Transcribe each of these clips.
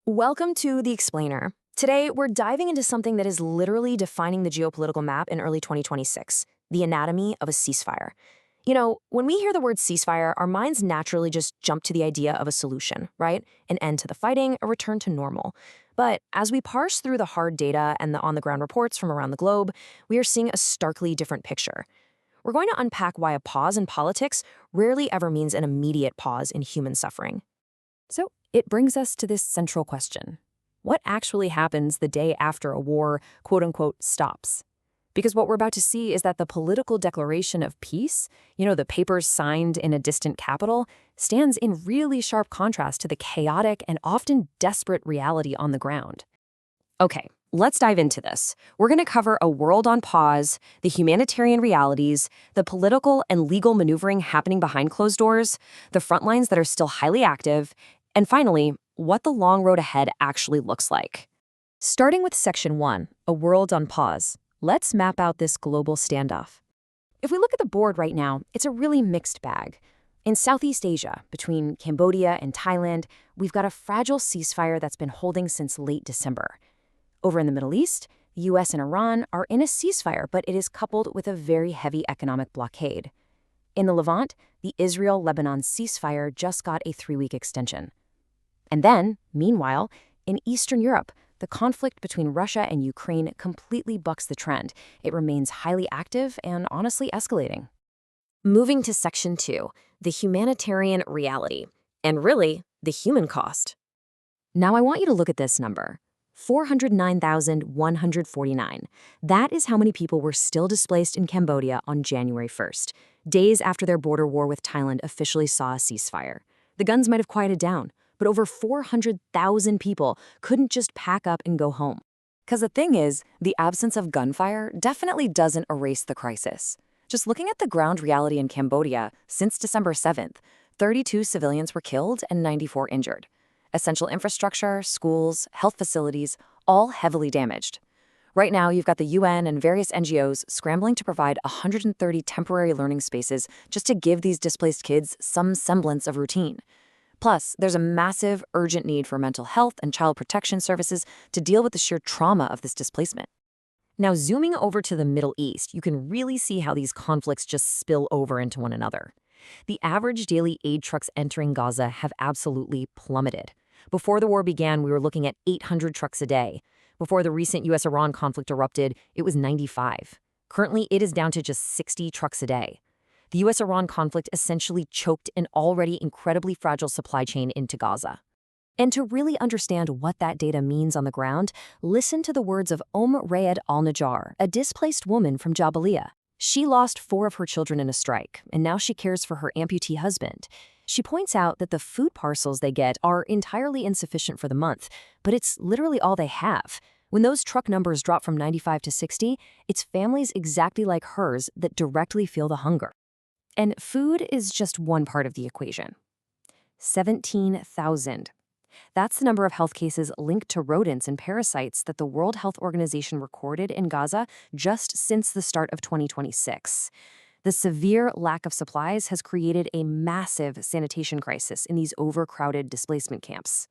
Welcome to The Explainer. Today, we're diving into something that is literally defining the geopolitical map in early 2026, the anatomy of a ceasefire. When we hear the word ceasefire, our minds naturally just jump to the idea of a solution, right? An end to the fighting, a return to normal. But as we parse through the hard data and the on-the-ground reports from around the globe, we are seeing a starkly different picture. We're going to unpack why a pause in politics rarely ever means an immediate pause in human suffering. So it brings us to this central question. What actually happens the day after a war, quote-unquote, stops? Because what we're about to see is that the political declaration of peace, the papers signed in a distant capital, stands in really sharp contrast to the chaotic and often desperate reality on the ground. Okay, let's dive into this. We're going to cover a world on pause, the humanitarian realities, the political and legal maneuvering happening behind closed doors, the front lines that are still highly active, and finally, what the long road ahead actually looks like. Starting with Section 1, a world on pause, let's map out this global standoff. If we look at the board right now, it's a really mixed bag. In Southeast Asia, between Cambodia and Thailand, we've got a fragile ceasefire that's been holding since late December. Over in the Middle East, the US and Iran are in a ceasefire, but it is coupled with a very heavy economic blockade. In the Levant, the Israel-Lebanon ceasefire just got a 3-week extension. And then, meanwhile, in Eastern Europe, the conflict between Russia and Ukraine completely bucks the trend. It remains highly active and honestly escalating. Moving to Section 2, the humanitarian reality, and really, the human cost. Now I want you to look at this number, 409,149. That is how many people were still displaced in Cambodia on January 1st, days after their border war with Thailand officially saw a ceasefire. The guns might have quieted down, but over 400,000 people couldn't just pack up and go home. Because the thing is, the absence of gunfire definitely doesn't erase the crisis. Just looking at the ground reality in Cambodia, since December 7th, 32 civilians were killed and 94 injured. Essential infrastructure, schools, health facilities, all heavily damaged. Right now, you've got the UN and various NGOs scrambling to provide 130 temporary learning spaces just to give these displaced kids some semblance of routine. Plus, there's a massive, urgent need for mental health and child protection services to deal with the sheer trauma of this displacement. Now, zooming over to the Middle East, you can really see how these conflicts just spill over into one another. The average daily aid trucks entering Gaza have absolutely plummeted. Before the war began, we were looking at 800 trucks a day. Before the recent US-Iran conflict erupted, it was 95. Currently, it is down to just 60 trucks a day. The US-Iran conflict essentially choked an already incredibly fragile supply chain into Gaza. And to really understand what that data means on the ground, listen to the words of Rayed al-Najjar, a displaced woman from Jabalia. She lost 4 of her children in a strike, and now she cares for her amputee husband. She points out that the food parcels they get are entirely insufficient for the month, but it's literally all they have. When those truck numbers drop from 95 to 60, it's families exactly like hers that directly feel the hunger. And food is just one part of the equation. 17,000. That's the number of health cases linked to rodents and parasites that the World Health Organization recorded in Gaza just since the start of 2026. The severe lack of supplies has created a massive sanitation crisis in these overcrowded displacement camps.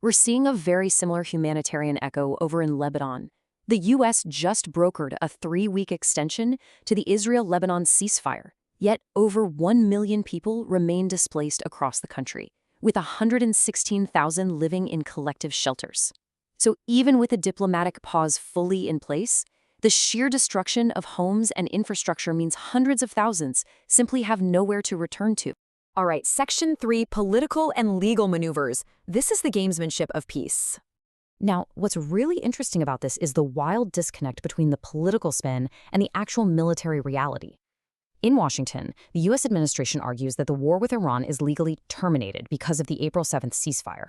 We're seeing a very similar humanitarian echo over in Lebanon. The U.S. just brokered a 3-week extension to the Israel-Lebanon ceasefire. Yet over 1 million people remain displaced across the country, with 116,000 living in collective shelters. So even with a diplomatic pause fully in place, the sheer destruction of homes and infrastructure means hundreds of thousands simply have nowhere to return to. All right, Section 3, political and legal maneuvers. This is the gamesmanship of peace. Now, what's really interesting about this is the wild disconnect between the political spin and the actual military reality. In Washington, the U.S. administration argues that the war with Iran is legally terminated because of the April 7th ceasefire.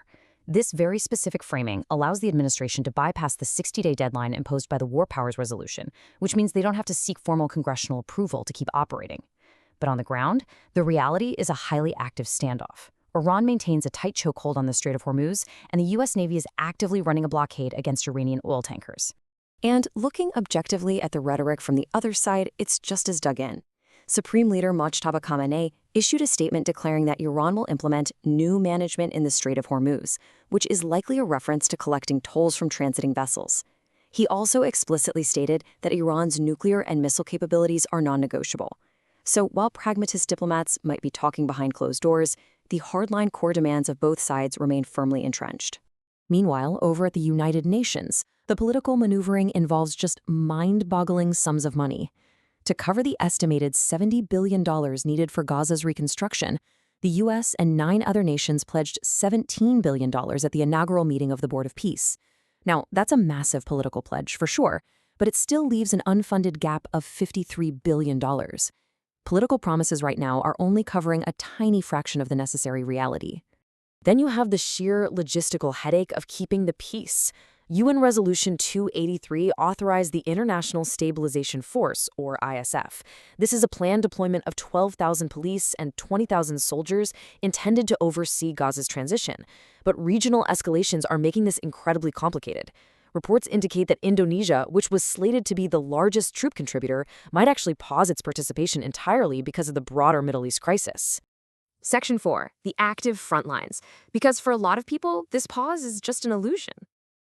This very specific framing allows the administration to bypass the 60-day deadline imposed by the War Powers Resolution, which means they don't have to seek formal congressional approval to keep operating. But on the ground, the reality is a highly active standoff. Iran maintains a tight chokehold on the Strait of Hormuz, and the U.S. Navy is actively running a blockade against Iranian oil tankers. And looking objectively at the rhetoric from the other side, it's just as dug in. Supreme Leader Mojtaba Khamenei issued a statement declaring that Iran will implement new management in the Strait of Hormuz, which is likely a reference to collecting tolls from transiting vessels. He also explicitly stated that Iran's nuclear and missile capabilities are non-negotiable. So while pragmatist diplomats might be talking behind closed doors, the hardline core demands of both sides remain firmly entrenched. Meanwhile, over at the United Nations, the political maneuvering involves just mind-boggling sums of money. To cover the estimated $70 billion needed for Gaza's reconstruction, the U.S. and 9 other nations pledged $17 billion at the inaugural meeting of the Board of Peace. Now, that's a massive political pledge, for sure, but it still leaves an unfunded gap of $53 billion. Political promises right now are only covering a tiny fraction of the necessary reality. Then you have the sheer logistical headache of keeping the peace. UN Resolution 283 authorized the International Stabilization Force, or ISF. This is a planned deployment of 12,000 police and 20,000 soldiers intended to oversee Gaza's transition. But regional escalations are making this incredibly complicated. Reports indicate that Indonesia, which was slated to be the largest troop contributor, might actually pause its participation entirely because of the broader Middle East crisis. Section 4, the active front lines. Because for a lot of people, this pause is just an illusion.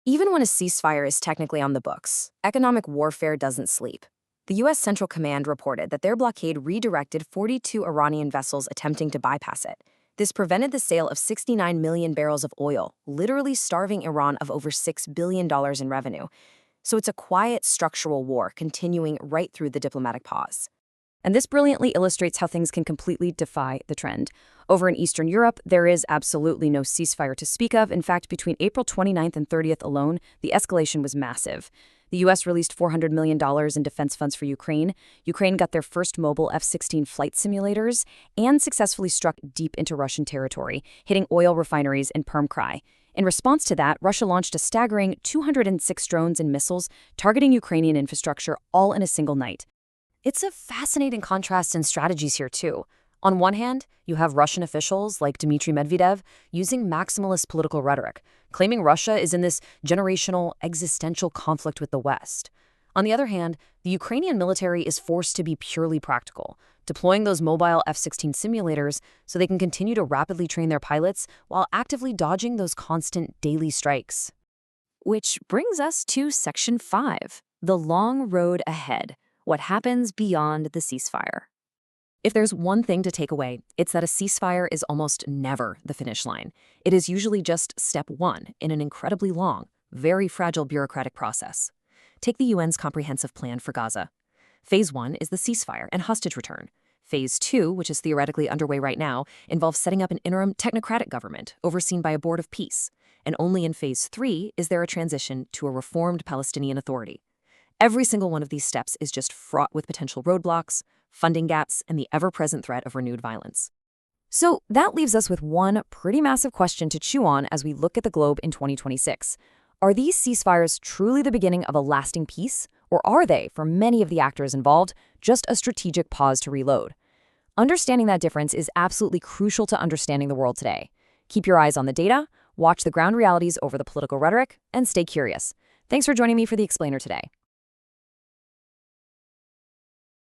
Even when a ceasefire is technically on the books, economic warfare doesn't sleep. The U.S. Central Command reported that their blockade redirected 42 Iranian vessels attempting to bypass it. This prevented the sale of 69 million barrels of oil, literally starving Iran of over $6 billion in revenue. So it's a quiet structural war continuing right through the diplomatic pause. And this brilliantly illustrates how things can completely defy the trend. Over in Eastern Europe, there is absolutely no ceasefire to speak of. In fact, between April 29th and 30th alone, the escalation was massive. The U.S. released $400 million in defense funds for Ukraine. Ukraine got their first mobile F-16 flight simulators and successfully struck deep into Russian territory, hitting oil refineries in Perm-Krai. In response to that, Russia launched a staggering 206 drones and missiles targeting Ukrainian infrastructure all in a single night. It's a fascinating contrast in strategies here, too. On one hand, you have Russian officials like Dmitry Medvedev using maximalist political rhetoric, claiming Russia is in this generational, existential conflict with the West. On the other hand, the Ukrainian military is forced to be purely practical, deploying those mobile F-16 simulators so they can continue to rapidly train their pilots while actively dodging those constant daily strikes. Which brings us to Section 5, the long road ahead. What happens beyond the ceasefire? If there's one thing to take away, it's that a ceasefire is almost never the finish line. It is usually just step 1 in an incredibly long, very fragile bureaucratic process. Take the UN's comprehensive plan for Gaza. Phase 1 is the ceasefire and hostage return. Phase 2, which is theoretically underway right now, involves setting up an interim technocratic government overseen by a board of peace. And only in Phase 3 is there a transition to a reformed Palestinian Authority. Every single one of these steps is just fraught with potential roadblocks, funding gaps, and the ever-present threat of renewed violence. So that leaves us with one pretty massive question to chew on as we look at the globe in 2026. Are these ceasefires truly the beginning of a lasting peace, or are they, for many of the actors involved, just a strategic pause to reload? Understanding that difference is absolutely crucial to understanding the world today. Keep your eyes on the data, watch the ground realities over the political rhetoric, and stay curious. Thanks for joining me for The Explainer today.